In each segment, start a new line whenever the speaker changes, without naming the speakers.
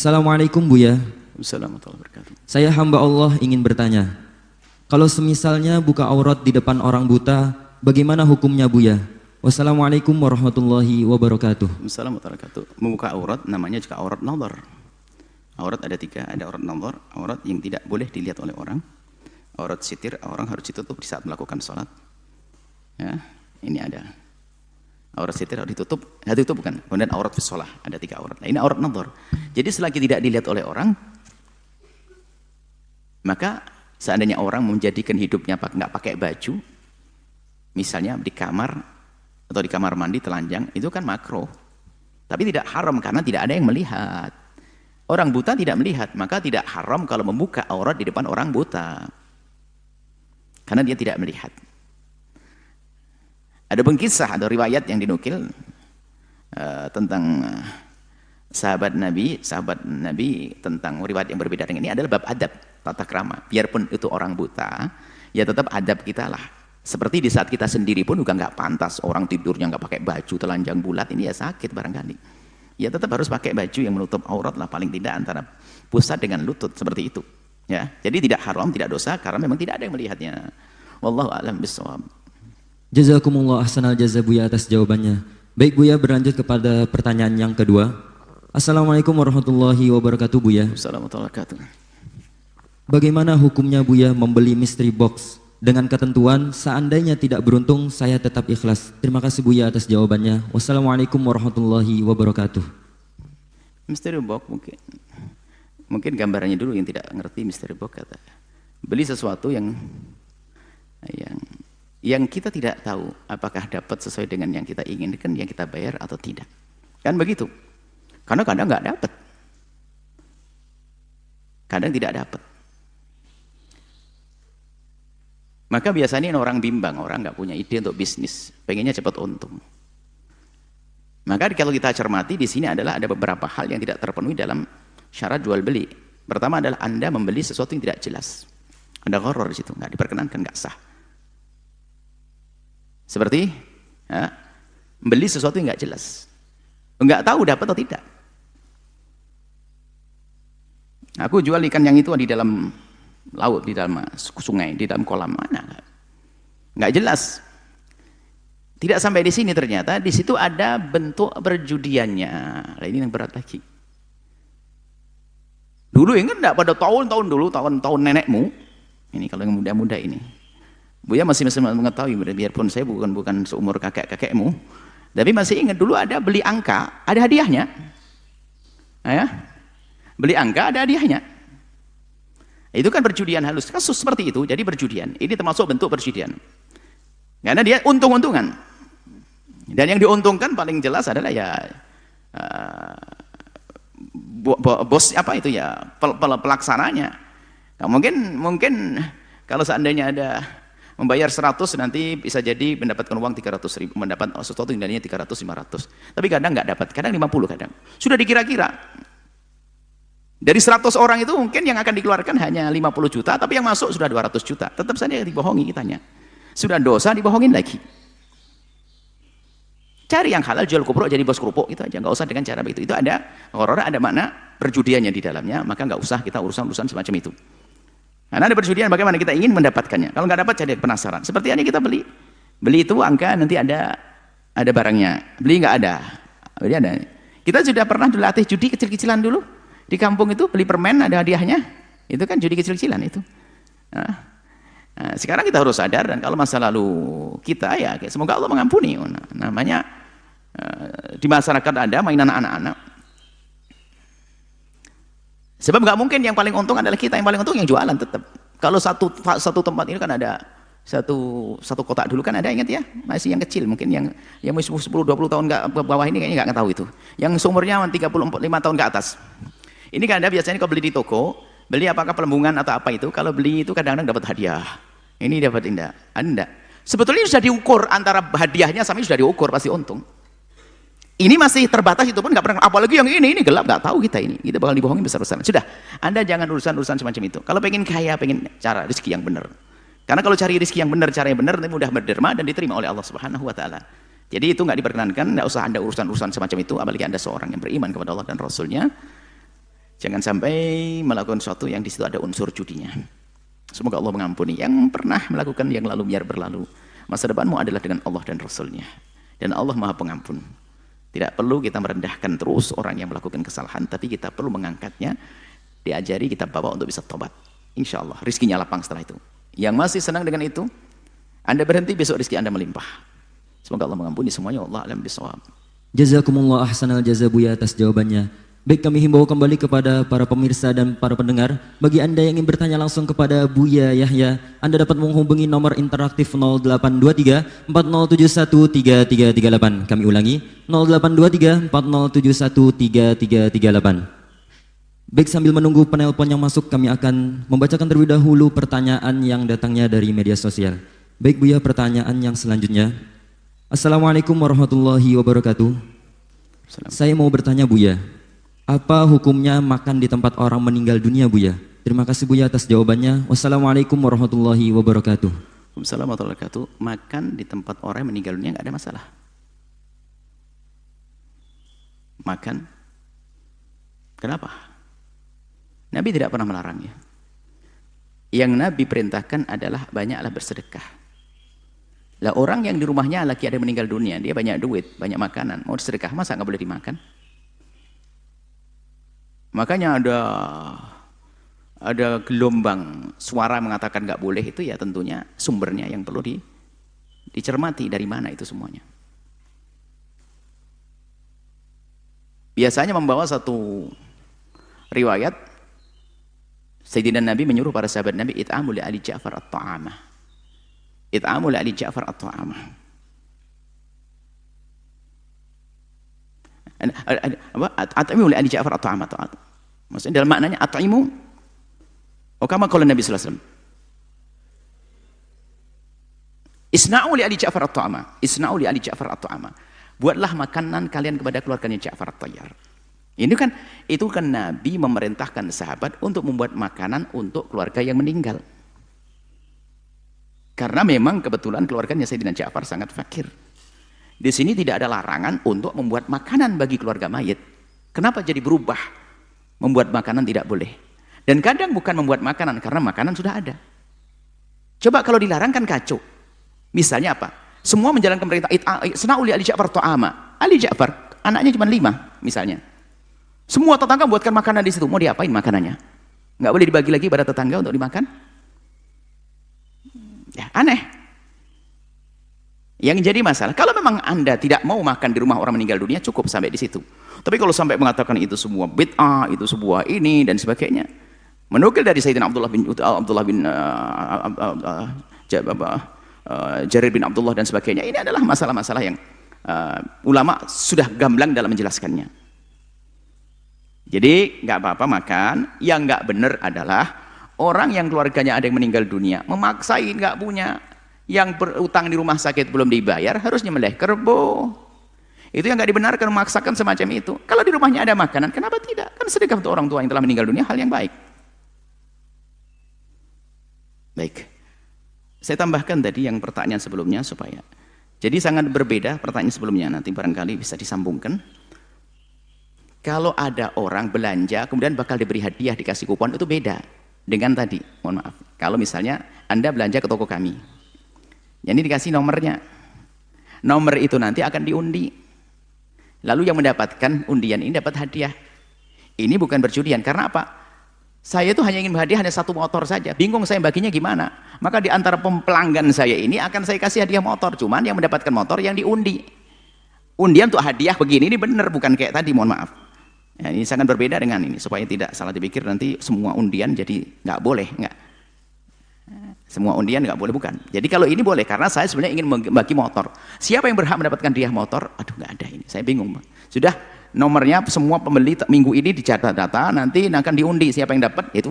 Assalamualaikum Buya.
Assalamualaikum warahmatullahi wabarakatuh.
Saya hamba Allah ingin bertanya. Kalau semisalnya buka aurat di depan orang buta, bagaimana hukumnya Buya? Wassalamualaikum warahmatullahi wabarakatuh.
Assalamualaikum warahmatullahi wabarakatuh. Membuka aurat namanya juga aurat nazar. Aurat ada tiga, ada aurat nazar, aurat yang tidak boleh dilihat oleh orang. Aurat sitir, orang harus ditutup di saat melakukan sholat. Ya, ini ada. Aurat sitir harus ditutup, itu bukan. Kemudian aurat fi sholah, ada tiga aurat. Nah, ini aurat nazar. Jadi selagi tidak dilihat oleh orang, maka seandainya orang menjadikan hidupnya nggak pakai baju, misalnya di kamar atau di kamar mandi telanjang, itu kan makruh. Tapi tidak haram karena tidak ada yang melihat. Orang buta tidak melihat, maka tidak haram kalau membuka aurat di depan orang buta. Karena dia tidak melihat. Ada kisah, ada riwayat yang dinukil tentang sahabat Nabi tentang riwayat yang berbeda dengan ini adalah bab adab, tata krama. Biarpun itu orang buta, ya tetap adab kita lah. Seperti di saat kita sendiri pun juga nggak pantas orang tidurnya nggak pakai baju telanjang bulat, ini ya sakit barangkali. Ya tetap harus pakai baju yang menutup aurat lah, paling tidak antara pusat dengan lutut, seperti itu. Ya, jadi tidak haram, tidak dosa karena memang tidak ada yang melihatnya. Wallahu a'lam bishawab.
Jazakumullah ahsanal jaza Buya atas jawabannya. Baik Buya, berlanjut kepada pertanyaan yang kedua. Assalamualaikum warahmatullahi wabarakatuh Buya.
Assalamualaikum warahmatullahi wabarakatuh.
Bagaimana hukumnya Buya membeli mystery box dengan ketentuan seandainya tidak beruntung saya tetap ikhlas? Terima kasih Buya atas jawabannya. Wassalamualaikum warahmatullahi wabarakatuh.
Mystery box mungkin gambarannya dulu yang tidak ngerti mystery box kata. Beli sesuatu yang kita tidak tahu apakah dapat sesuai dengan yang kita inginkan, yang kita bayar atau tidak. Kan begitu. Karena kadang nggak dapat. Kadang tidak dapat. Maka biasanya orang bimbang, orang nggak punya ide untuk bisnis, pengennya cepat untung. Maka kalau kita cermati di sini adalah ada beberapa hal yang tidak terpenuhi dalam syarat jual beli. Pertama adalah Anda membeli sesuatu yang tidak jelas. Ada gharar di situ, nggak diperkenankan, nggak sah. Seperti beli sesuatu yang nggak jelas, nggak tahu dapat atau tidak. Aku jual ikan yang itu di dalam laut, di dalam sungai, di dalam kolam, mana? Nggak jelas. Tidak sampai di sini ternyata di situ ada bentuk perjudiannya. Nah, ini yang berat lagi. Dulu ingat enggak pada tahun-tahun dulu, tahun-tahun nenekmu? Ini kalau yang muda-muda ini. Buya masih mengetahui, biarpun saya bukan seumur kakek-kakekmu, tapi masih ingat dulu ada beli angka, ada hadiahnya. Ya? Beli angka ada hadiahnya. Itu kan perjudian halus, kasus seperti itu, jadi perjudian. Ini termasuk bentuk perjudian. Karena dia untung-untungan. Dan yang diuntungkan paling jelas adalah ya bos apa itu ya, pelaksananya. Nah, mungkin kalau seandainya ada membayar 100 nanti bisa jadi mendapatkan uang 300.000, mendapat sesuatu yang nilainya 300-500. Tapi kadang nggak dapat, kadang 50 kadang. Sudah dikira-kira. Dari 100 orang itu mungkin yang akan dikeluarkan hanya 50 juta, tapi yang masuk sudah 200 juta. Tetap saja dibohongi kitanya. Sudah dosa dibohongin lagi. Cari yang halal, jual kupruk jadi bos kerupuk itu aja, nggak usah dengan cara begitu. Itu ada horor, ada makna perjudiannya di dalamnya, maka nggak usah kita urusan semacam itu. Karena ada perjudian bagaimana kita ingin mendapatkannya. Kalau nggak dapat jadi penasaran. Seperti ini kita beli itu angka nanti ada barangnya, beli nggak ada, beli ada. Kita sudah pernah dilatih judi kecil-kecilan dulu di kampung itu, beli permen ada hadiahnya, itu kan judi kecil-kecilan itu. Nah, sekarang kita harus sadar, dan kalau masa lalu kita ya semoga Allah mengampuni. Namanya di masyarakat ada mainan anak-anak. Sebab nggak mungkin yang paling untung adalah kita, yang paling untung yang jualan tetap. Kalau satu tempat ini kan ada satu kotak dulu kan ada, ingat ya, masih yang kecil mungkin yang 10-20 tahun nggak bawah ini kayaknya nggak tahu itu. Yang seumurnya 35 tahun ke atas. Ini kan ada biasanya kalau beli di toko, beli apakah pelembungan atau apa itu, kalau beli itu kadang-kadang dapat hadiah. Ini dapat indah, anda. Sebetulnya sudah diukur antara hadiahnya sama ini sudah diukur pasti untung. Ini masih terbatas, itu pun nggak pernah. Apalagi yang ini gelap, nggak tahu kita ini. Kita bakal dibohongin besar-besaran. Sudah, Anda jangan urusan semacam itu. Kalau pengen kaya, pengen cara rezeki yang benar. Karena kalau cari rezeki yang benar, cara yang benar, nanti mudah berderma dan diterima oleh Allah Subhanahu Wa Taala. Jadi itu nggak diperkenankan. Nggak usah Anda urusan semacam itu. Apalagi Anda seorang yang beriman kepada Allah dan Rasulnya. Jangan sampai melakukan sesuatu yang di situ ada unsur judinya. Semoga Allah mengampuni. Yang pernah melakukan yang lalu biar berlalu. Masa depanmu adalah dengan Allah dan Rasulnya. Dan Allah Maha Pengampun. Tidak perlu kita merendahkan terus orang yang melakukan kesalahan, tapi kita perlu mengangkatnya, diajari, kita bawa untuk bisa tobat. Insya Allah, rizkinya lapang setelah itu. Yang masih senang dengan itu, Anda berhenti, besok rizki Anda melimpah. Semoga Allah mengampuni semuanya. Allah alam bisawab.
Jazakumullah ahsanal jaza Buya atas jawabannya. Baik, kami himbau kembali kepada para pemirsa dan para pendengar. Bagi Anda yang ingin bertanya langsung kepada Buya Yahya, Anda dapat menghubungi nomor interaktif 0823 4071 3338. Kami ulangi, 0823 4071 3338. Baik, sambil menunggu penelpon yang masuk, kami akan membacakan terlebih dahulu pertanyaan yang datangnya dari media sosial. Baik Buya, pertanyaan yang selanjutnya. Assalamualaikum warahmatullahi wabarakatuh. Saya mau bertanya Buya, apa hukumnya makan di tempat orang meninggal dunia Buya? Terima kasih Buya atas jawabannya. Wassalamualaikum warahmatullahi wabarakatuh.
Waalaikumsalam warahmatullahi wabarakatuh. Makan di tempat orang yang meninggal dunia nggak ada masalah. Makan. Kenapa? Nabi tidak pernah melarangnya. Yang Nabi perintahkan adalah banyaklah bersedekah. Lah orang yang di rumahnya lagi ada meninggal dunia, dia banyak duit, banyak makanan, mau sedekah masa nggak boleh dimakan? Makanya ada gelombang suara mengatakan nggak boleh, itu ya tentunya sumbernya yang perlu dicermati dari mana itu semuanya. Biasanya membawa satu riwayat Sayyidina Nabi menyuruh para sahabat Nabi it'amul li ali Ja'far at-ta'amah. It'amul li ali Ja'far at-ta'amah. At'imu li ali Ja'far at-ta'amah. Maksudnya dalam maknanya at'imu kama qala Nabi sallallahu alaihi wasallam. Isna'u li ali Ja'far at-ta'amah. Isna'u li ali Ja'far at-ta'amah. Buatlah makanan kalian kepada keluarganya Ja'far at-Tayyar. Itu kan Nabi memerintahkan sahabat untuk membuat makanan untuk keluarga yang meninggal. Karena memang kebetulan keluarganya Sayyidina Ja'far sangat fakir. Di sini tidak ada larangan untuk membuat makanan bagi keluarga mayit. Kenapa jadi berubah? Membuat makanan tidak boleh. Dan kadang bukan membuat makanan karena makanan sudah ada. Coba kalau dilarang kan kacau. Misalnya apa? Semua menjalankan perintah Isna'u li ali Ja'far ta'ama. Ali Ja'far anaknya cuma 5 misalnya. Semua tetangga buatkan makanan di situ. Mau diapain makanannya? Nggak boleh dibagi lagi pada tetangga untuk dimakan? Ya, aneh. Yang jadi masalah, kalau memang Anda tidak mau makan di rumah orang meninggal dunia, cukup sampai di situ. Tapi kalau sampai mengatakan itu semua bid'ah, itu sebuah ini dan sebagainya, menukil dari Sayyidina Abdullah bin Jarir bin Abdullah dan sebagainya, ini adalah masalah-masalah yang ulama sudah gamblang dalam menjelaskannya. Jadi nggak apa-apa makan. Yang nggak benar adalah orang yang keluarganya ada yang meninggal dunia memaksain nggak punya, yang berutang di rumah sakit belum dibayar harus nyembelih kerbau. Itu yang nggak dibenarkan, memaksakan semacam itu. Kalau di rumahnya ada makanan, kenapa tidak? Kan sedekah untuk orang tua yang telah meninggal dunia hal yang baik. Baik, saya tambahkan tadi yang pertanyaan sebelumnya supaya jadi sangat berbeda pertanyaan sebelumnya, nanti barangkali bisa disambungkan. Kalau ada orang belanja kemudian bakal diberi hadiah, dikasih kupon, itu beda dengan tadi. Mohon maaf, kalau misalnya Anda belanja ke toko kami, jadi dikasih nomornya, nomor itu nanti akan diundi, lalu yang mendapatkan undian ini dapat hadiah. Ini bukan perjudian. Karena apa? Saya itu hanya ingin hadiah hanya satu motor saja, bingung saya baginya gimana. Maka di antara pelanggan saya ini akan saya kasih hadiah motor, cuman yang mendapatkan motor yang diundi. Undian untuk hadiah begini, ini benar, bukan kayak tadi, mohon maaf. Ya, ini sangat berbeda dengan ini, supaya tidak salah dipikir nanti semua undian jadi nggak boleh, nggak. Semua undian nggak boleh, bukan. Jadi kalau ini boleh, karena saya sebenarnya ingin membagi motor. Siapa yang berhak mendapatkan hadiah motor? Aduh, nggak ada ini, saya bingung. Sudah, nomornya semua pembeli minggu ini dicatat data, nanti akan diundi siapa yang dapat itu.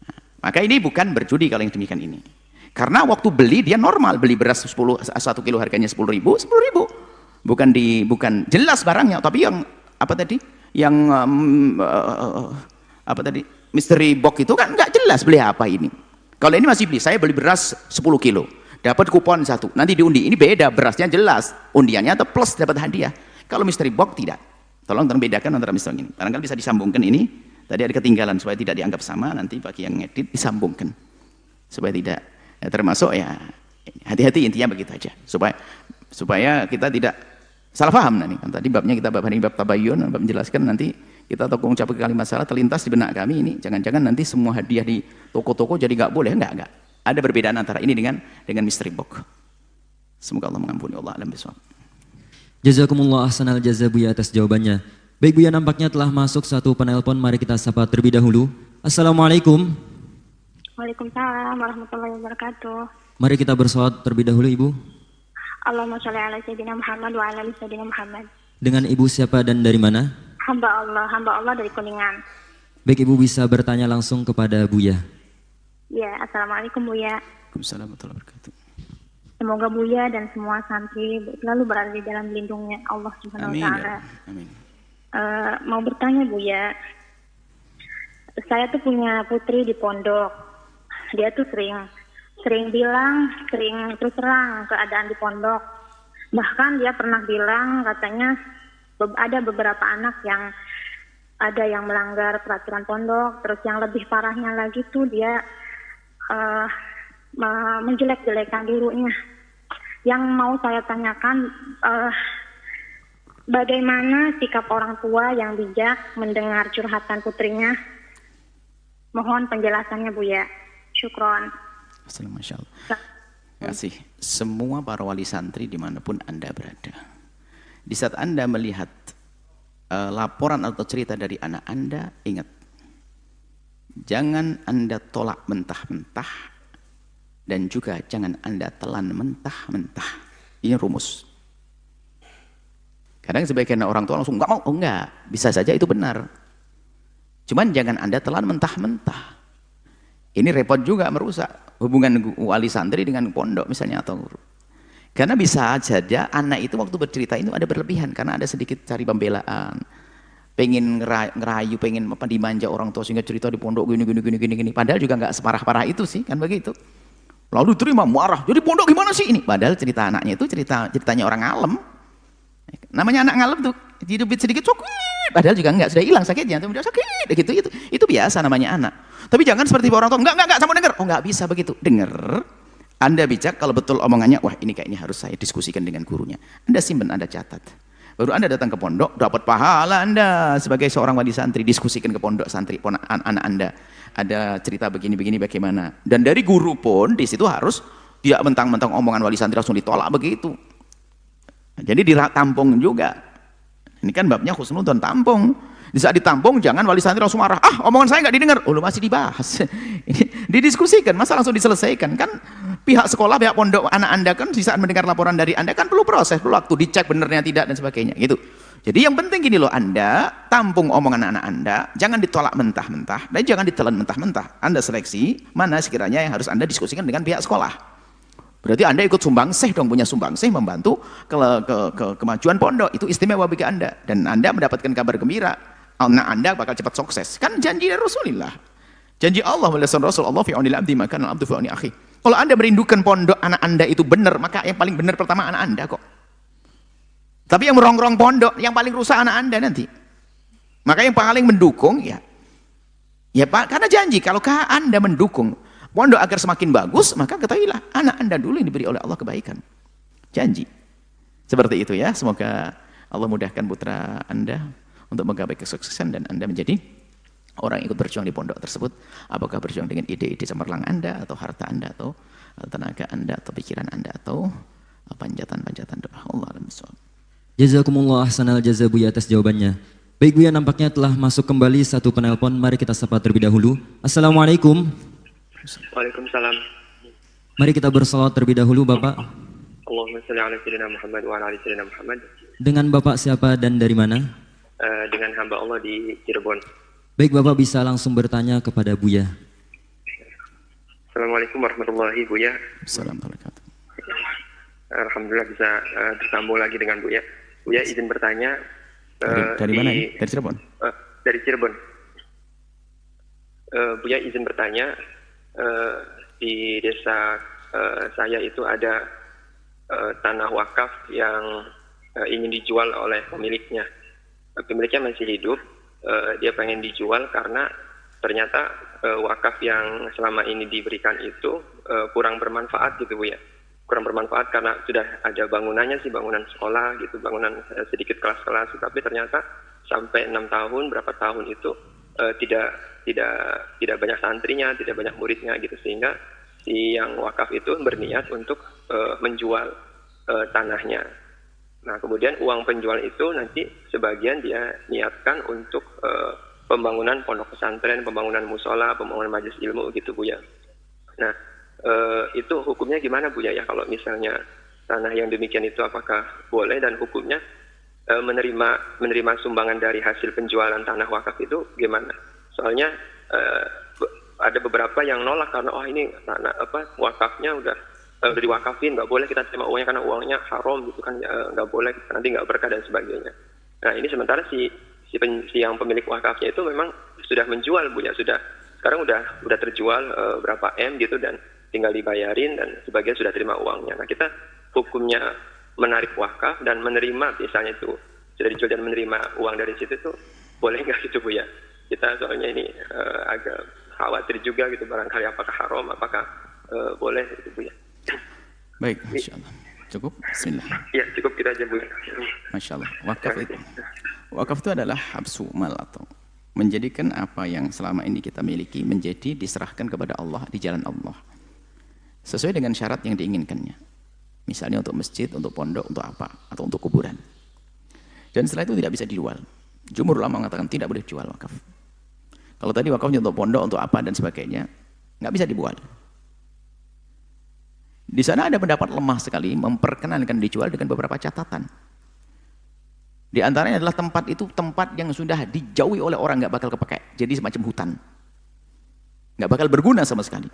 Nah, maka ini bukan berjudi kalau yang demikian ini. Karena waktu beli dia normal, beli beras 1 kilo harganya 10.000, 10.000. Bukan jelas barangnya, tapi yang apa tadi? Yang apa tadi? Mystery box itu kan nggak jelas beli apa ini. Kalau ini masih beli, saya beli beras 10 kilo, dapat kupon 1, nanti diundi. Ini beda, berasnya jelas, undiannya atau plus dapat hadiah. Kalau mystery box tidak. Tolong bedakan antara misalnya ini. Barangkali bisa disambungkan ini Tadi ada ketinggalan supaya tidak dianggap sama, nanti bagi yang ngedit disambungkan. Supaya tidak termasuk ya hati-hati, intinya begitu aja. Supaya kita tidak salah paham nanti. Kan tadi babnya kita bab tabayyun, bab menjelaskan, nanti kita toko ucap kalimat salah terlintas di benak kami ini, jangan-jangan nanti semua hadiah di toko-toko jadi nggak boleh. Enggak. Ada perbedaan antara ini dengan mystery box. Semoga Allah mengampuni. Allah alam bisawab.
Jazakumullah ahsanal jaza Buya atas jawabannya. Baik Buya, nampaknya telah masuk satu penelpon, mari kita sapa terlebih dahulu. Assalamualaikum.
Waalaikumsalam warahmatullahi wabarakatuh.
Mari kita bersolawat terlebih dahulu Ibu.
Allahumma sholli ala sayyidina Muhammad wa ala ali sayyidina Muhammad.
Dengan Ibu siapa dan dari mana?
Hamba Allah dari Kuningan.
Baik, Ibu bisa bertanya langsung kepada Buya.
Ya, assalamualaikum Buya.
Waalaikumsalam warahmatullahi wabarakatuh.
Semoga Buya dan semua santri selalu berada di dalam lindungnya Allah Subhanahu wa taala.
Amin.
Mau bertanya Buya, saya tuh punya putri di pondok. Dia tuh sering bilang, sering terus terang keadaan di pondok. Bahkan dia pernah bilang katanya ada beberapa anak yang ada yang melanggar peraturan pondok. Terus yang lebih parahnya lagi tuh dia menjelek-jelekan gurunya. Yang mau saya tanyakan, bagaimana sikap orang tua yang bijak mendengar curhatan putrinya? Mohon penjelasannya Buya. Syukron.
Masya Allah. Terima kasih. Semua para wali santri dimanapun Anda berada, di saat Anda melihat laporan atau cerita dari anak Anda, ingat, jangan Anda tolak mentah-mentah, dan juga jangan Anda telan mentah-mentah. Ini rumus. Kadang sebagian orang tua langsung nggak mau, enggak, bisa saja itu benar. Cuman jangan Anda telan mentah-mentah. Ini repot juga, merusak hubungan wali santri dengan pondok misalnya atau guru. Karena bisa saja anak itu waktu bercerita itu ada berlebihan karena ada sedikit cari pembelaan. Pengen ngerayu, pengen dimanja orang tua sehingga cerita di pondok gini. Padahal juga nggak separah-parah itu sih, kan begitu. Lalu terima marah, jadi pondok gimana sih ini? Padahal cerita anaknya itu ceritanya orang ngalem. Namanya anak ngalem tuh, hidupin sedikit sakit. Padahal juga enggak, sudah hilang sakitnya, sudah sakit. Itu biasa namanya anak. Tapi jangan seperti orang tua, enggak, sama denger. Oh enggak bisa begitu, denger. Anda bijak kalau betul omongannya, wah ini kayaknya harus saya diskusikan dengan gurunya. Anda simpan, Anda catat. Baru Anda datang ke pondok, dapat pahala Anda sebagai seorang wali santri, diskusikan ke pondok santri, anak Anda. Ada cerita begini bagaimana. Dan dari guru pun di situ harus tidak mentang-mentang omongan wali santri langsung ditolak begitu. Jadi ditampung juga. Ini kan babnya husnudzon, tampung. Di saat ditampung jangan wali santri langsung marah. Ah, omongan saya nggak didengar. Oh, lu masih dibahas. Didiskusikan, masa langsung diselesaikan. Kan pihak sekolah, pihak pondok anak Anda kan di saat mendengar laporan dari Anda kan perlu proses, perlu waktu dicek benernya tidak dan sebagainya gitu. Jadi yang penting gini loh, Anda tampung omongan anak Anda, jangan ditolak mentah-mentah dan jangan ditelan mentah-mentah. Anda seleksi mana sekiranya yang harus Anda diskusikan dengan pihak sekolah. Berarti Anda ikut sumbangsih dong, punya sumbangsih membantu kemajuan pondok. Itu istimewa bagi Anda. Dan Anda mendapatkan kabar gembira, anak Anda bakal cepat sukses. Kan janji dari Rasulullah. Janji Allah melalui Rasul Allah fi'aunil abdi maka al-abdu fi'auni akhi. Kalau Anda merindukan pondok anak Anda itu benar, maka yang paling benar pertama anak Anda kok. Tapi yang merongrong pondok, yang paling rusak anak Anda nanti. Maka yang paling mendukung ya Pak, karena janji kalau Anda mendukung pondok agar semakin bagus, maka ketahuilah anak Anda dulu yang diberi oleh Allah kebaikan. Janji. Seperti itu ya. Semoga Allah mudahkan putra Anda untuk menggapai kesuksesan dan Anda menjadi orang yang ikut berjuang di pondok tersebut. Apakah berjuang dengan ide-ide cemerlang Anda atau harta Anda atau tenaga Anda atau pikiran Anda atau panjatan-panjatan doa. Allah alam bisawab.
Jazakumullah ahsanal jaza Buya atas jawabannya. Baik Buya, nampaknya telah masuk kembali satu penelpon. Mari kita sapa terlebih dahulu. Assalamualaikum.
Waalaikumsalam.
Mari kita bersalawat terlebih dahulu Bapak.
Allahumma shalli ala sayyidina Muhammad wa ala ali sayyidina Muhammad.
Dengan Bapak siapa dan dari mana?
Dengan hamba Allah di Cirebon.
Baik, Bapak bisa langsung bertanya kepada Buya.
Assalamualaikum warahmatullahi Buya.
Assalamualaikum.
Alhamdulillah bisa tersambung lagi dengan Buya. Buya izin bertanya.
Dari mana ini? Dari Cirebon?
Dari Cirebon. Buya izin bertanya, di desa saya itu ada tanah wakaf yang ingin dijual oleh pemiliknya. Pemiliknya masih hidup, dia pengen dijual karena ternyata wakaf yang selama ini diberikan itu kurang bermanfaat gitu Bu ya. Kurang bermanfaat karena sudah ada bangunannya sih, bangunan sekolah gitu, bangunan sedikit kelas-kelas, tapi ternyata sampai 6 tahun, berapa tahun itu tidak banyak santrinya, tidak banyak muridnya gitu, sehingga si yang wakaf itu berniat untuk menjual tanahnya. Nah, kemudian uang penjual itu nanti sebagian dia niatkan untuk pembangunan pondok pesantren, pembangunan musola, pembangunan majelis ilmu gitu Bu ya. Nah, itu hukumnya gimana Bu ya, kalau misalnya tanah yang demikian itu apakah boleh, dan hukumnya menerima sumbangan dari hasil penjualan tanah wakaf itu gimana? Soalnya ada beberapa yang nolak karena ini tanah wakafnya udah diwakafin, nggak boleh kita terima uangnya karena uangnya haram gitu kan, nggak boleh, nanti nggak berkah dan sebagainya. Nah, ini sementara si yang pemilik wakafnya itu memang sudah menjual Bu ya, sekarang udah terjual berapa M gitu, dan tinggal dibayarin dan sebagian sudah terima uangnya. Nah, kita hukumnya menarik wakaf dan menerima, misalnya itu sudah dijual dan menerima uang dari situ tuh boleh nggak gitu Bu ya? Kita soalnya ini agak khawatir juga gitu, barangkali apakah haram, apakah boleh gitu Bu ya.
Baik, Masya Allah. Cukup? Bismillah.
Ya, cukup kita aja Bu ya.
Masya Allah. Wakaf itu adalah habsu mal, atau menjadikan apa yang selama ini kita miliki menjadi diserahkan kepada Allah di jalan Allah sesuai dengan syarat yang diinginkannya, misalnya untuk masjid, untuk pondok, untuk apa, atau untuk kuburan. Dan setelah itu tidak bisa dijual. Jumhur ulama mengatakan tidak boleh dijual wakaf. Kalau tadi wakafnya untuk pondok, untuk apa dan sebagainya, nggak bisa dijual. Di sana ada pendapat lemah sekali memperkenankan dijual dengan beberapa catatan. Di antaranya adalah tempat itu tempat yang sudah dijauhi oleh orang, nggak bakal kepakai, jadi semacam hutan, nggak bakal berguna sama sekali.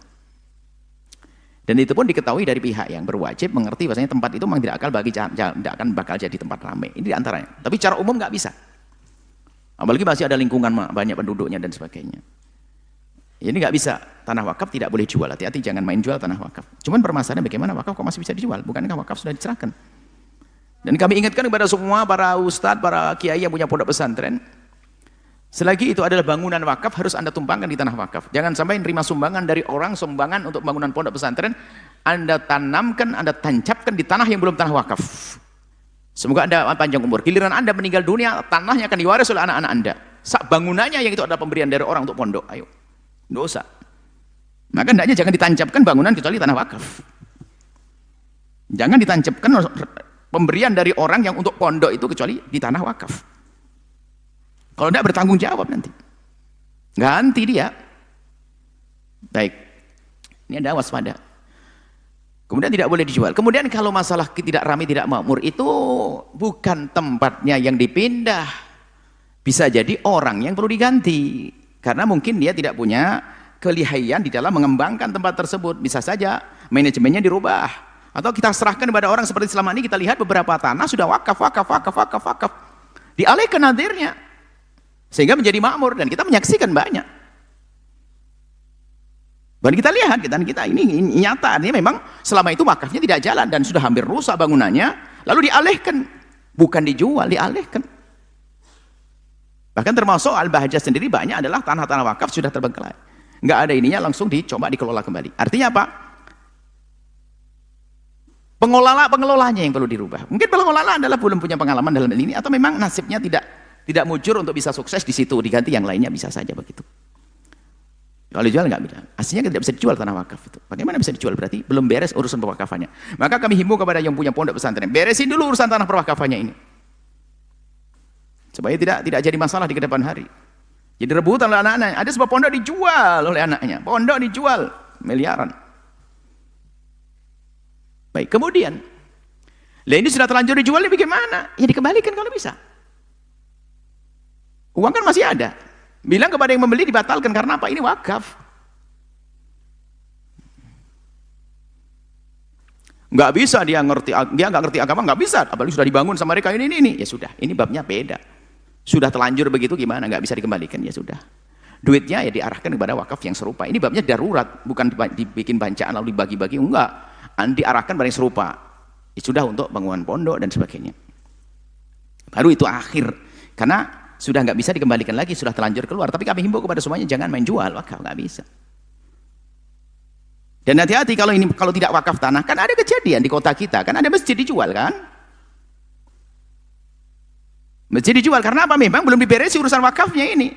Dan itu pun diketahui dari pihak yang berwajib mengerti bahwasanya tempat itu memang tidak akan bakal jadi tempat ramai. Ini di antaranya. Tapi secara umum nggak bisa. Apalagi masih ada lingkungan banyak penduduknya dan sebagainya. Ini nggak bisa. Tanah wakaf tidak boleh jual. Hati-hati, jangan main jual tanah wakaf. Cuman permasalahannya bagaimana wakaf kok masih bisa dijual? Bukankah wakaf sudah diserahkan? Dan kami ingatkan kepada semua para ustadz, para kiai yang punya pondok pesantren, selagi itu adalah bangunan wakaf, harus Anda tumpangkan di tanah wakaf. Jangan sampai menerima sumbangan dari orang, sumbangan untuk bangunan pondok pesantren, Anda tanamkan, Anda tancapkan di tanah yang belum tanah wakaf. Semoga Anda panjang umur. Giliran Anda meninggal dunia, tanahnya akan diwaris oleh anak-anak Anda. Bangunannya yang itu adalah pemberian dari orang untuk pondok. Ayo, dosa. Maka hendaknya jangan ditancapkan bangunan kecuali tanah wakaf. Jangan ditancapkan pemberian dari orang yang untuk pondok itu kecuali di tanah wakaf. Kalau tidak bertanggung jawab nanti. Ganti dia. Baik. Ini ada waspada. Kemudian tidak boleh dijual. Kemudian kalau masalah tidak ramai, tidak makmur, itu bukan tempatnya yang dipindah. Bisa jadi orang yang perlu diganti. Karena mungkin dia tidak punya kelihayan di dalam mengembangkan tempat tersebut. Bisa saja manajemennya dirubah. Atau kita serahkan kepada orang seperti selama ini kita lihat beberapa tanah sudah wakaf. Dialihkan nadirnya. Sehingga menjadi makmur, dan kita menyaksikan banyak. Dan kita lihat, kita ini nyata, ini memang selama itu wakafnya tidak jalan dan sudah hampir rusak bangunannya, lalu dialihkan, bukan dijual, dialihkan. Bahkan termasuk Al-Bahjah sendiri banyak adalah tanah-tanah wakaf sudah terbengkalai, nggak ada ininya, langsung dicoba dikelola kembali. Artinya apa? Pengelolanya yang perlu dirubah. Mungkin pengelola adalah belum punya pengalaman dalam hal ini, atau memang nasibnya tidak mujur untuk bisa sukses di situ, diganti yang lainnya, bisa saja begitu. Kalau dijual nggak bisa. Aslinya tidak bisa dijual tanah wakaf itu. Bagaimana bisa dijual? Berarti belum beres urusan pewakafannya. Maka kami himbau kepada yang punya pondok pesantren, beresin dulu urusan tanah pewakafannya ini, supaya tidak jadi masalah di kedepan hari. Jadi rebutan oleh anak-anaknya. Ada sebuah pondok dijual oleh anaknya. Pondok dijual miliaran. Baik, kemudian, lah ini sudah terlanjur dijual, ini bagaimana? Ya dikembalikan kalau bisa. Uang kan masih ada. Bilang kepada yang membeli dibatalkan karena apa? Ini wakaf. Nggak bisa dia nggak ngerti agama, nggak bisa. Apalagi sudah dibangun sama mereka ini. Ya sudah, ini babnya beda. Sudah telanjur begitu gimana? Nggak bisa dikembalikan, ya sudah. Duitnya ya diarahkan kepada wakaf yang serupa. Ini babnya darurat, bukan dibikin bancaan lalu dibagi-bagi, enggak. Diarahkan pada yang serupa. Ya sudah, untuk bangunan pondok dan sebagainya. Baru itu akhir. Karena sudah nggak bisa dikembalikan lagi, sudah terlanjur keluar. Tapi kami himbau kepada semuanya jangan main jual wakaf, nggak bisa. Dan hati-hati kalau tidak wakaf tanah, kan ada kejadian di kota kita, kan ada masjid dijual kan? Masjid dijual karena apa? Memang belum diberesi urusan wakafnya ini.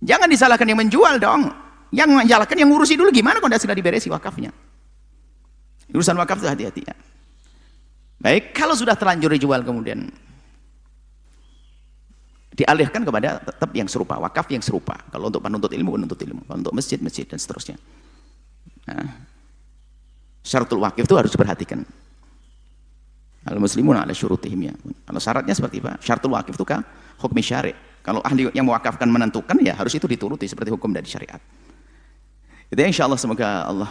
Jangan disalahkan yang menjual dong. Yang menyalahkan yang ngurusi dulu, gimana kalau sudah diberesi wakafnya. Urusan wakaf itu hati-hati ya. Baik, kalau sudah terlanjur dijual kemudian dialihkan kepada tetap yang serupa, wakaf yang serupa. Kalau untuk penuntut ilmu, kalau untuk masjid dan seterusnya. Nah, syaratul wakif itu harus diperhatikan. Al-muslimun ala syurutihim ya. Kalau syaratnya seperti apa? Syaratul wakif itu kan hukum syari'. Kalau ahli yang mewakafkan menentukan ya harus itu dituruti seperti hukum dari syariat. Itu ya, insya Allah semoga Allah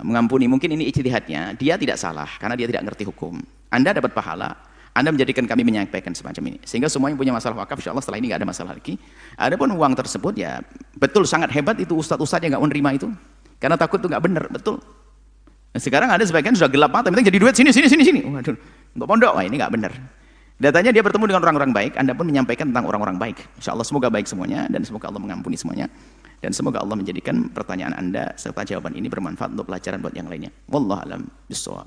mengampuni. Mungkin ini ijtihadnya, dia tidak salah karena dia tidak ngerti hukum. Anda dapat pahala, Anda menjadikan kami menyampaikan semacam ini. Sehingga semua yang punya masalah wakaf, insya Allah setelah ini nggak ada masalah lagi. Adapun uang tersebut ya betul sangat hebat itu ustadz-ustadz yang nggak menerima itu. Karena takut itu nggak benar, betul. Nah, sekarang ada sebagian sudah gelap mata, penting jadi duit sini. Waduh, untuk pondok, wah ini nggak benar. Datanya dia bertemu dengan orang-orang baik, Anda pun menyampaikan tentang orang-orang baik. Insya Allah semoga baik semuanya dan semoga Allah mengampuni semuanya. Dan semoga Allah menjadikan pertanyaan Anda serta jawaban ini bermanfaat untuk pelajaran buat yang lainnya. Wallahu a'lam bishawab.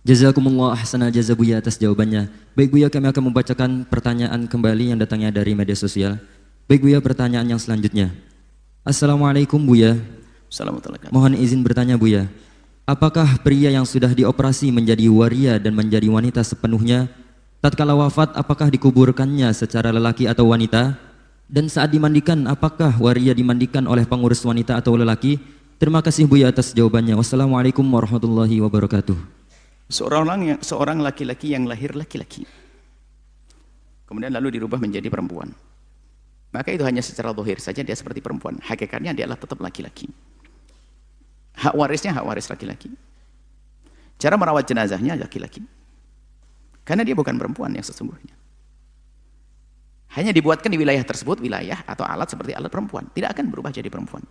Jazakumullah ahsanal jaza Buya atas jawabannya. Baik Buya, kami akan membacakan pertanyaan kembali yang datangnya dari media sosial. Baik Buya, pertanyaan yang selanjutnya. Assalamualaikum Buya.
Assalamualaikum.
Mohon izin bertanya Buya. Apakah pria yang sudah dioperasi menjadi waria dan menjadi wanita sepenuhnya, tatkala wafat apakah dikuburkannya secara lelaki atau wanita? Dan saat dimandikan, apakah waria dimandikan oleh pengurus wanita atau lelaki? Terima kasih Buya atas jawabannya. Wassalamualaikum warahmatullahi wabarakatuh.
Seorang laki-laki yang lahir laki-laki, kemudian lalu dirubah menjadi perempuan, maka itu hanya secara zahir saja dia seperti perempuan. Hakikatnya dia adalah tetap laki-laki. Hak warisnya hak waris laki-laki. Cara merawat jenazahnya laki-laki. Karena dia bukan perempuan yang sesungguhnya. Hanya dibuatkan di wilayah tersebut, wilayah atau alat seperti alat perempuan. Tidak akan berubah jadi perempuan.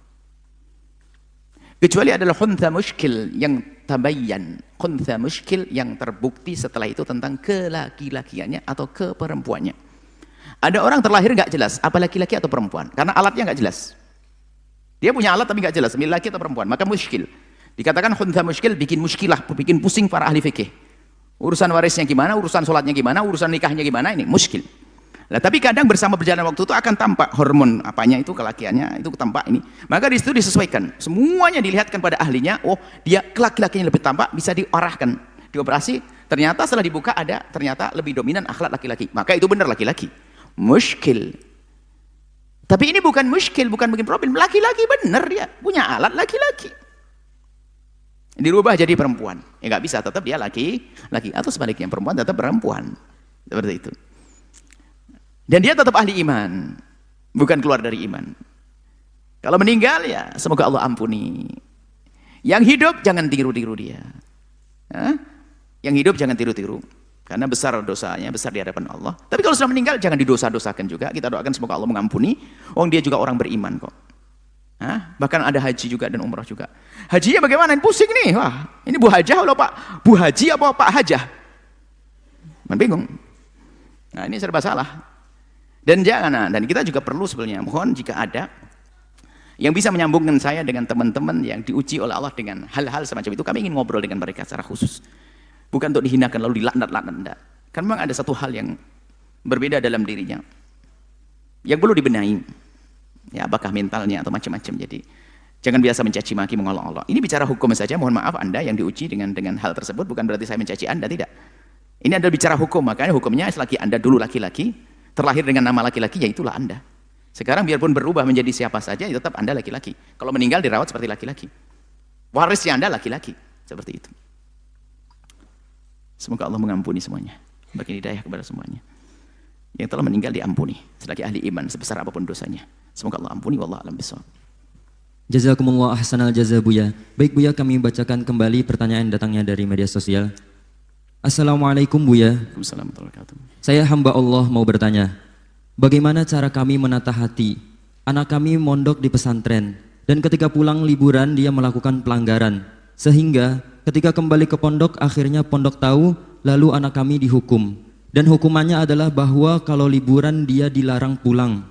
Kecuali adalah khuntha muskil yang tabayyan. Khuntha muskil yang terbukti setelah itu tentang kelaki-lakiannya atau keperempuannya. Ada orang terlahir nggak jelas, apa laki-laki atau perempuan. Karena alatnya nggak jelas. Dia punya alat tapi nggak jelas, laki atau perempuan. Maka muskil. Dikatakan khuntha muskil, bikin muskilah, bikin pusing para ahli fikih. Urusan warisnya gimana, urusan sholatnya gimana, urusan nikahnya gimana, ini muskil. Nah, tapi kadang bersama berjalan waktu itu akan tampak hormon apanya itu, kelakiannya itu tampak ini. Maka di situ disesuaikan. Semuanya dilihatkan pada ahlinya. Oh, dia laki-lakinya lebih tampak, bisa diarahkan, dioperasi. Ternyata setelah dibuka ada ternyata lebih dominan akhlak laki-laki. Maka itu benar laki-laki. Muskil. Tapi ini bukan muskil, bukan bikin problem. Laki-laki benar dia punya alat laki-laki. Dirubah jadi perempuan. Ya nggak bisa, tetap dia laki-laki atau sebaliknya perempuan tetap perempuan. Seperti itu. Dan dia tetap ahli iman, bukan keluar dari iman. Kalau meninggal ya semoga Allah ampuni. Yang hidup jangan tiru-tiru dia. Yang hidup jangan tiru-tiru. Karena besar dosanya, besar di hadapan Allah. Tapi kalau sudah meninggal jangan didosa-dosakan juga. Kita doakan semoga Allah mengampuni. Dia juga orang beriman kok. Bahkan ada haji juga dan umrah juga. Hajinya bagaimana? Pusing nih. Wah, ini Bu Hajah atau Pak Bu Haji apa Pak Hajah? Bingung. Nah, ini serba salah. Dan jangan, dan kita juga perlu sebenarnya mohon jika ada yang bisa menyambungkan saya dengan teman-teman yang diuji oleh Allah dengan hal-hal semacam itu, kami ingin ngobrol dengan mereka secara khusus. Bukan untuk dihinakan lalu dilaknat-laknat, enggak. Kan memang ada satu hal yang berbeda dalam dirinya yang perlu dibenahi. Ya, apakah mentalnya atau macam-macam. Jadi jangan biasa mencaci maki, mengolok-olok. Ini bicara hukum saja, mohon maaf Anda yang diuji dengan hal tersebut, bukan berarti saya mencaci Anda, tidak. Ini adalah bicara hukum, makanya hukumnya selagi Anda dulu laki-laki, terlahir dengan nama laki-laki, ya itulah Anda. Sekarang biarpun berubah menjadi siapa saja, ya tetap Anda laki-laki. Kalau meninggal dirawat seperti laki-laki. Warisnya Anda laki-laki. Seperti itu. Semoga Allah mengampuni semuanya. Bagi hidayah kepada semuanya. Yang telah meninggal diampuni. Selagi ahli iman, sebesar apapun dosanya. Semoga Allah ampuni. Wallahu a'lam bishawab.
Jazakumullah ahsanal jaza Buya. Baik Buya, kami bacakan kembali pertanyaan datangnya dari media sosial. Assalamualaikum Buya.
Waalaikumsalam warahmatullahi wabarakatuh.
Saya hamba Allah mau bertanya, bagaimana cara kami menata hati? Anak kami mondok di pesantren, dan ketika pulang liburan dia melakukan pelanggaran, sehingga ketika kembali ke pondok akhirnya pondok tahu, lalu anak kami dihukum. Dan hukumannya adalah bahwa kalau liburan dia dilarang pulang.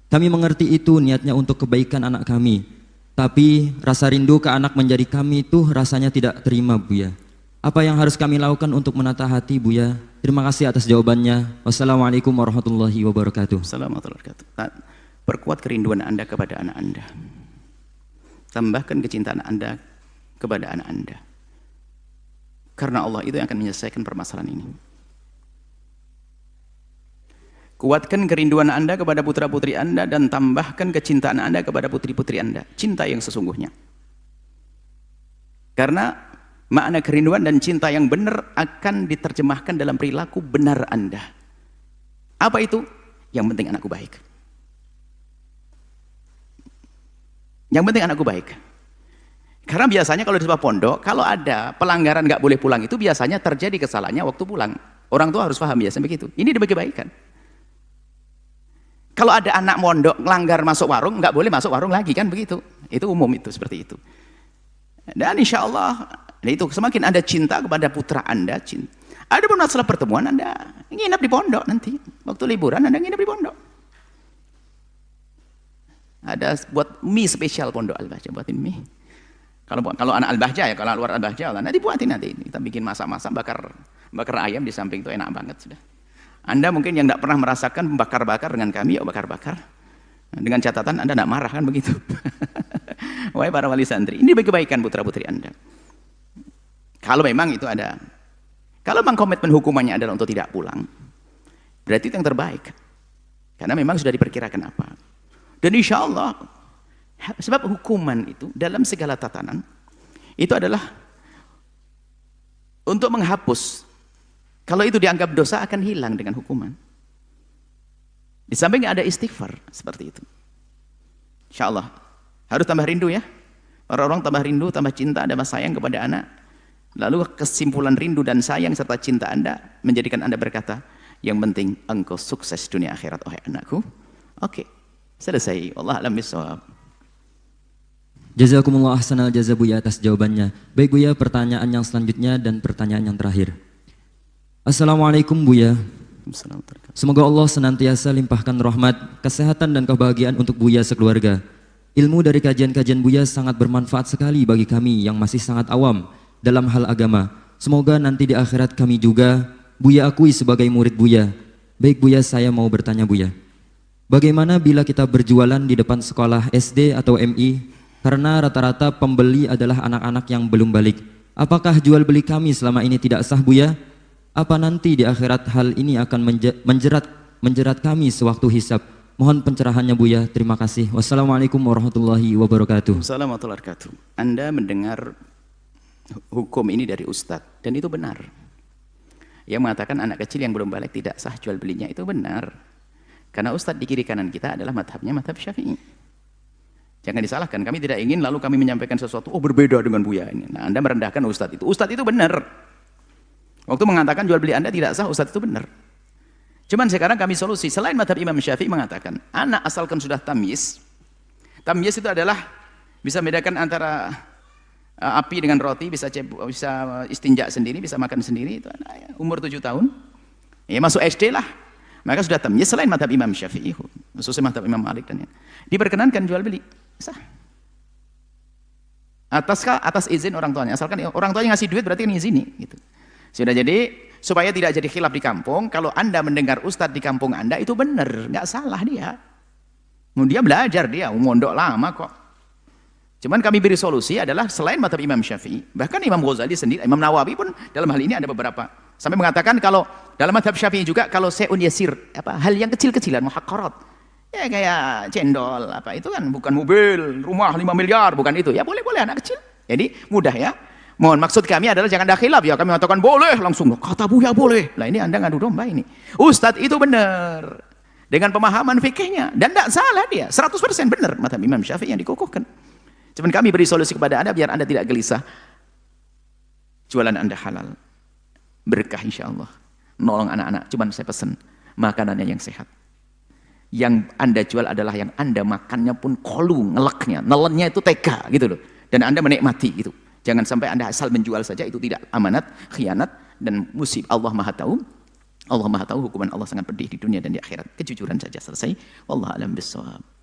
Kami mengerti itu niatnya untuk kebaikan anak kami. Tapi rasa rindu ke anak menjadi kami itu rasanya tidak terima, Buya. Apa yang harus kami lakukan untuk menata hati, Buya? Terima kasih atas jawabannya. Wassalamualaikum warahmatullahi wabarakatuh.
Assalamualaikum warahmatullahi wabarakatuh. Perkuat kerinduan Anda kepada anak Anda. Tambahkan kecintaan Anda kepada anak Anda. Karena Allah itu yang akan menyelesaikan permasalahan ini. Kuatkan kerinduan Anda kepada putra-putri Anda dan tambahkan kecintaan Anda kepada putri-putri Anda. Cinta yang sesungguhnya. Karena makna kerinduan dan cinta yang benar akan diterjemahkan dalam perilaku benar Anda. Apa itu? Yang penting anakku baik. Yang penting anakku baik. Karena biasanya kalau di sebuah pondok, kalau ada pelanggaran nggak boleh pulang itu biasanya terjadi kesalahannya waktu pulang. Orang tua harus paham biasanya begitu. Ini demi kebaikan. Kalau ada anak mondok melanggar masuk warung, nggak boleh masuk warung lagi kan begitu. Itu umum itu seperti itu. Dan insya Allah itu semakin Anda cinta kepada putra Anda, cinta. Ada pun masalah pertemuan Anda nginep di pondok nanti. Waktu liburan Anda nginep di pondok. Ada buat mie spesial pondok Al-Bahjah, buatin mie. Kalau anak Al-Bahjah ya, kalau luar Al-Bahjah nanti buatin nanti. Kita bikin masak-masak bakar ayam di samping itu enak banget sudah. Anda mungkin yang tidak pernah merasakan bakar-bakar dengan kami, ya bakar-bakar. Dengan catatan Anda tidak marah kan begitu. Wahai para wali santri, ini bagi kebaikan putra-putri Anda. Kalau memang itu ada, kalau memang komitmen hukumannya adalah untuk tidak pulang, berarti itu yang terbaik. Karena memang sudah diperkirakan apa. Dan insya Allah, sebab hukuman itu dalam segala tatanan, itu adalah untuk menghapus. Kalau itu dianggap dosa akan hilang dengan hukuman. Di samping ada istighfar seperti itu. Insya Allah harus tambah rindu ya. Orang-orang tambah rindu, tambah cinta, tambah sayang kepada anak. Lalu kesimpulan rindu dan sayang serta cinta Anda menjadikan Anda berkata, yang penting engkau sukses dunia akhirat, wahai anakku. Oke, selesai. Allah alam bisawab.
Jazakumullah ahsanal jaza Buya atas jawabannya. Baik Buya, pertanyaan yang selanjutnya dan pertanyaan yang terakhir. Assalamualaikum Buya. Semoga Allah senantiasa limpahkan rahmat, kesehatan dan kebahagiaan untuk Buya sekeluarga. Ilmu dari kajian-kajian Buya sangat bermanfaat sekali bagi kami yang masih sangat awam dalam hal agama. Semoga nanti di akhirat kami juga Buya akui sebagai murid Buya. Baik Buya, saya mau bertanya Buya. Bagaimana bila kita berjualan di depan sekolah SD atau MI karena rata-rata pembeli adalah anak-anak yang belum balik? Apakah jual beli kami selama ini tidak sah Buya? Apa nanti di akhirat hal ini akan menjerat kami sewaktu hisab? Mohon pencerahannya Buya. Terima kasih. Wassalamualaikum warahmatullahi wabarakatuh.
Assalamualaikum warahmatullahi wabarakatuh. Anda mendengar hukum ini dari Ustadz dan itu benar. Yang mengatakan anak kecil yang belum balik tidak sah jual belinya itu benar. Karena Ustadz di kiri kanan kita adalah madhabnya madhab Syafi'i. Jangan disalahkan. Kami tidak ingin lalu kami menyampaikan sesuatu berbeda dengan Buya ini. Nah, Anda merendahkan Ustadz itu. Ustadz itu benar. Waktu mengatakan jual beli Anda tidak sah, Ustadz itu benar. Cuman sekarang kami solusi, selain madhab Imam Syafi'i mengatakan, anak asalkan sudah tamyiz. Tamyiz itu adalah bisa membedakan antara api dengan roti, bisa istinja sendiri, bisa makan sendiri. Itu anak ya, umur 7 tahun. Ya masuk SD lah. Maka sudah tamyiz selain madhab Imam Syafi'i, khususnya madhab Imam Malik dan ya. Diperkenankan jual beli. Sah. Atas izin orang tuanya. Asalkan orang tuanya ngasih duit berarti kan izini gitu. Sudah jadi, supaya tidak jadi khilaf di kampung, kalau Anda mendengar Ustadz di kampung Anda, itu benar, nggak salah dia. Dia belajar, dia mondok lama kok. Cuman kami beri solusi adalah, selain madhab Imam Syafi'i, bahkan Imam Ghazali sendiri, Imam Nawawi pun dalam hal ini ada beberapa. Sampai mengatakan kalau dalam madhab Syafi'i juga, kalau se'un yasir, hal yang kecil-kecilan, muhaqqarat, ya kayak cendol, itu kan bukan mobil, rumah 5 miliar, bukan itu. Ya boleh-boleh anak kecil. Jadi mudah ya. Mohon maksud kami adalah jangan ada khilaf ya, kami mengatakan boleh langsung, kata Buya boleh. Lah ini Anda ngadu domba ini. Ustadz itu benar dengan pemahaman fikihnya dan tidak salah dia, 100% benar madhab Imam Syafi'i yang dikukuhkan. Cuman kami beri solusi kepada Anda biar Anda tidak gelisah. Jualan Anda halal, berkah insyaallah, nolong anak-anak. Cuman saya pesan makanannya yang sehat. Yang Anda jual adalah yang Anda makannya pun kolu, ngeleknya, nelennya itu tega gitu loh. Dan Anda menikmati gitu. Jangan sampai Anda asal menjual saja, itu tidak amanat, khianat, dan musib. Allah Maha tahu. Allah Maha tahu, hukuman Allah sangat pedih di dunia dan di akhirat. Kejujuran saja, selesai. Wallahu a'lam bishawab.